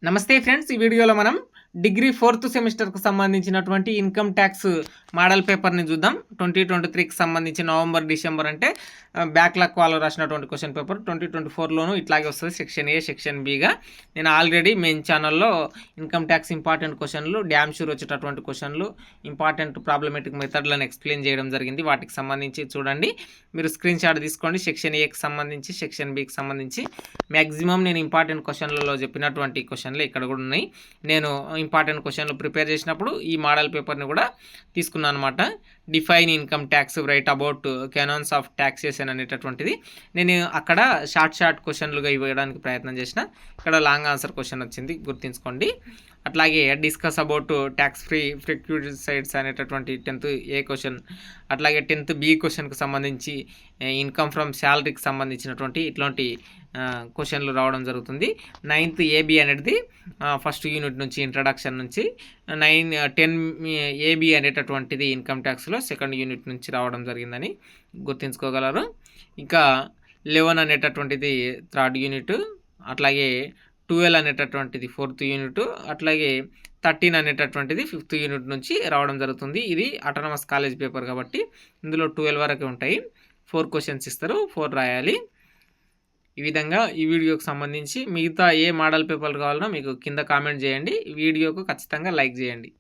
నమస్తే ఫ్రెండ్స్, ఈ వీడియోలో మనం డిగ్రీ 4th సెమిస్టర్కు సంబంధించినటువంటి ఇన్కమ్ ట్యాక్స్ మోడల్ పేపర్ని చూద్దాం. 2023కి సంబంధించి నవంబర్ డిసెంబర్ అంటే బ్యాక్లాగ్ వాళ్ళు రాసినటువంటి క్వశ్చన్ పేపర్ 2024లోనూ ఇట్లాగే వస్తుంది. సెక్షన్ ఏ సెక్షన్ బిగా నేను ఆల్రెడీ మెయిన్ ఛానల్లో ఇన్కమ్ ట్యాక్స్ ఇంపార్టెంట్ క్వశ్చన్లు, డ్యామ్ షూర్ వచ్చేటటువంటి క్వశ్చన్లు, ఇంపార్టెంట్ ప్రాబ్లమేటిక్ మెథడ్లను ఎక్స్ప్లెయిన్ చేయడం జరిగింది. వాటికి సంబంధించి చూడండి, మీరు స్క్రీన్ షాట్ తీసుకోండి. సెక్షన్ ఏకి సంబంధించి సెక్షన్ బికి సంబంధించి మ్యాక్సిమం నేను ఇంపార్టెంట్ క్వశ్చన్లలో చెప్పినటువంటి క్వశ్చన్లు ఇక్కడ కూడా ఉన్నాయి. నేను ఇంపార్టెంట్ క్వశ్చన్లు ప్రిపేర్ చేసినప్పుడు ఈ మోడల్ పేపర్ని కూడా తీసుకున్నాను అనమాట. Define income tax, write about cannons of taxation అనేటటువంటిది నేను అక్కడ షార్ట్ క్వశ్చన్లుగా ఇవ్వడానికి ప్రయత్నం చేసిన. ఇక్కడ లాంగ్ ఆన్సర్ క్వశ్చన్ వచ్చింది, గుర్తుంచుకోండి. అట్లాగే డిస్కస్ అబౌట్ ట్యాక్స్ ఫ్రీ ఫ్రిక్యూసైడ్స్ అనేటటువంటి 10th ఏ క్వశ్చన్, అట్లాగే 10th బి క్వశ్చన్కి సంబంధించి ఇన్కమ్ ఫ్రమ్ శాలరీకి సంబంధించినటువంటి ఇట్లాంటి క్వశ్చన్లు రావడం జరుగుతుంది. 9th ఏబి అనేది ఫస్ట్ యూనిట్ నుంచి ఇంట్రడక్షన్ నుంచి 10 ఏబి అనేటటువంటిది ఇన్కమ్ ట్యాక్స్లో సెకండ్ యూనిట్ నుంచి రావడం జరిగిందని గుర్తుంచుకోగలరు. ఇంకా 11 అనేటటువంటిది 3rd యూనిట్, అట్లాగే 12 అనేటటువంటిది 4th యూనిట్, అట్లాగే 13 అనేటటువంటిది 5th యూనిట్ నుంచి రావడం జరుగుతుంది. ఇది ఆటోనమస్ కాలేజ్ పేపర్ కాబట్టి ఇందులో 12 వరకు ఉంటాయి. 4 క్వశ్చన్స్ ఇస్తారు, 4 రాయాలి. ఈ విధంగా ఈ వీడియోకి సంబంధించి మిగతా ఏ మోడల్ పేపర్లు కావాలన్నా మీకు కింద కామెంట్ చేయండి. ఈ వీడియోకు ఖచ్చితంగా లైక్ చేయండి.